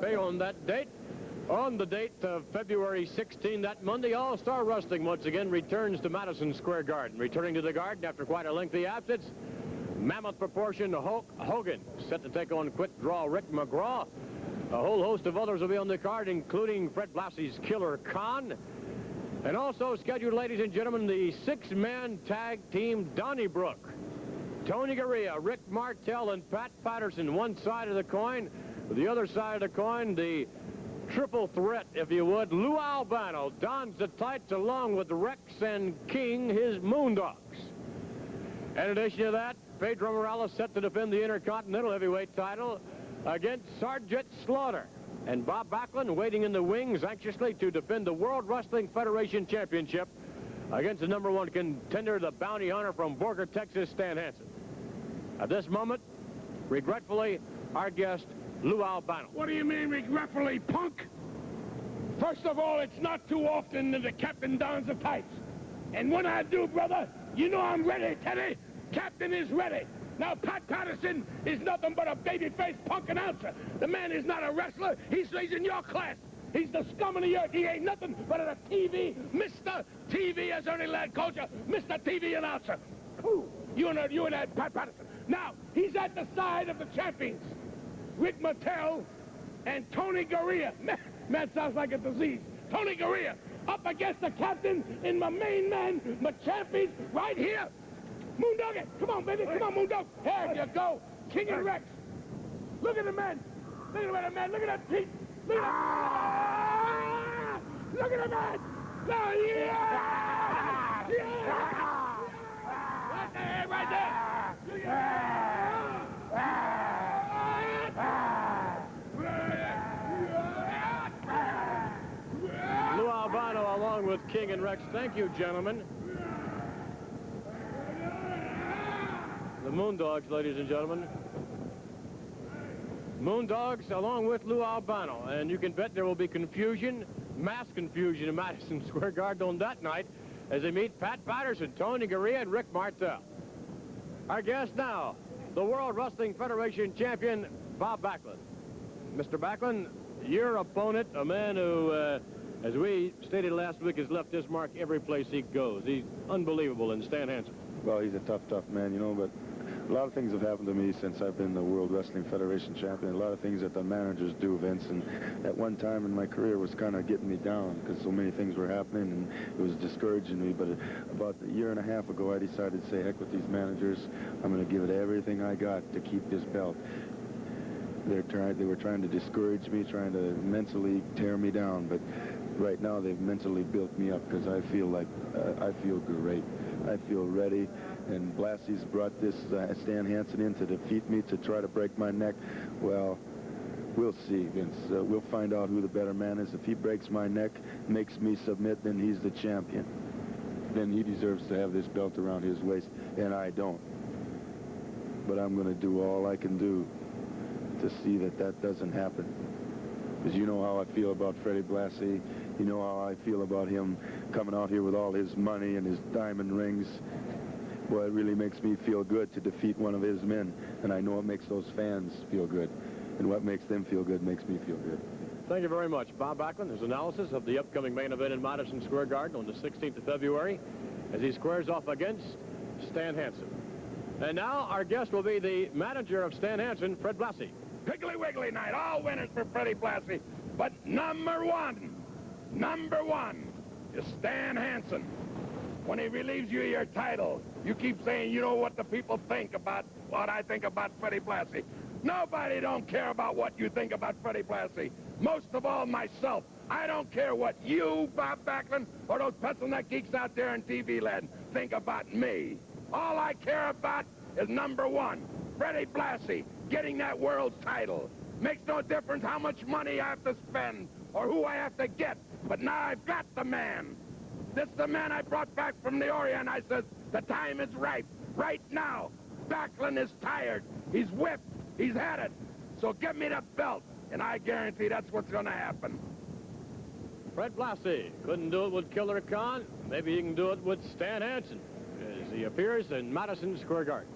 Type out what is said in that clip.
On that date, on the date of February 16, that Monday, All-Star Wrestling once again returns to Madison Square Garden. Returning to the Garden after quite a lengthy absence, mammoth proportion Hulk Hogan, set to take on Quick Draw Rick McGraw. A whole host of others will be on the card, including Fred Blassie's Killer Khan. And also scheduled, ladies and gentlemen, the six-man tag team Donnybrook. Tony Garea, Rick Martel, and Pat Patterson, one side of the coin. The other side of the coin, the triple threat, if you would. Lou Albano dons the tights along with Rex and King, his Moondogs. In addition to that, Pedro Morales set to defend the Intercontinental Heavyweight title against Sergeant Slaughter. And Bob Backlund waiting in the wings anxiously to defend the World Wrestling Federation Championship against the #1 contender, the bounty hunter from Borger, Texas, Stan Hansen. At this moment, regretfully, our guest, Lou Albano. What do you mean, regretfully, punk? First of all, it's not too often that the captain dons the tights. And when I do, brother, you know I'm ready, Teddy. Captain is ready. Now, Pat Patterson is nothing but a baby-faced punk announcer. The man is not a wrestler. He's in your class. He's the scum of the earth. He ain't nothing but a TV, Mr. TV, as Ernie Ladd calls you, Mr. TV announcer. Ooh, you and that Pat Patterson. Now, he's at the side of the champions. Rick Martel and Tony Garea. Man, sounds like a disease. Tony Garea up against the captain in my main man, my champions, right here. Moondog it. Come on, baby. Come on, Moondog. Here you go. King and Rex. Look at the man. Look at the man. Look at that teeth. Look at that. Look at the man. Oh, yeah. Yeah. Right there. Right there. Look at that. Lou Albano along with King and Rex. Thank you, gentlemen. The Moondogs, ladies and gentlemen. Moondogs along with Lou Albano. And you can bet there will be confusion, mass confusion in Madison Square Garden on that night as they meet Pat Patterson, Tony Garea, and Rick Martel. Our guest now, the World Wrestling Federation champion, Bob Backlund. Mr. Backlund, your opponent, a man who, as we stated last week, has left his mark every place he goes. He's unbelievable in Stan Hansen. Well, he's a tough man, you know, but a lot of things have happened to me since I've been the World Wrestling Federation champion. A lot of things that the managers do, Vince, and at one time in my career was kind of getting me down because so many things were happening and it was discouraging me. But about a year and a half ago, I decided to say, heck with these managers. I'm going to give it everything I got to keep this belt. They were trying to discourage me, trying to mentally tear me down, but right now they've mentally built me up because I feel like I feel great. I feel ready. And Blassie's brought this Stan Hansen in to defeat me, to try to break my neck. Well, we'll see, Vince. We'll find out who the better man is. If he breaks my neck, makes me submit, then he's the champion. Then he deserves to have this belt around his waist, and I don't. But I'm going to do all I can do to see that that doesn't happen. Because you know how I feel about Freddie Blassie. You know how I feel about him coming out here with all his money and his diamond rings. Boy, it really makes me feel good to defeat one of his men. And I know it makes those fans feel good. And what makes them feel good makes me feel good. Thank you very much. Bob Backlund, his analysis of the upcoming main event in Madison Square Garden on the 16th of February as he squares off against Stan Hansen. And now our guest will be the manager of Stan Hansen, Fred Blassie. Piggly Wiggly night. All winners for Freddie Blassie. But number one is Stan Hansen. When he relieves you of your title, you keep saying, you know what the people think about what I think about Freddie Blassie. Nobody don't care about what you think about Freddie Blassie. Most of all, myself. I don't care what you, Bob Backlund, or those pencil neck geeks out there in TV land think about me. All I care about is number one, Freddie Blassie getting that world title. Makes no difference how much money I have to spend or who I have to get, but now I've got the man. This is the man I brought back from the Orient. I said, the time is ripe. Right now. Backlund is tired. He's whipped. He's had it. So give me the belt, and I guarantee that's what's going to happen. Fred Blassie couldn't do it with Killer Khan. Maybe he can do it with Stan Hansen as he appears in Madison Square Garden.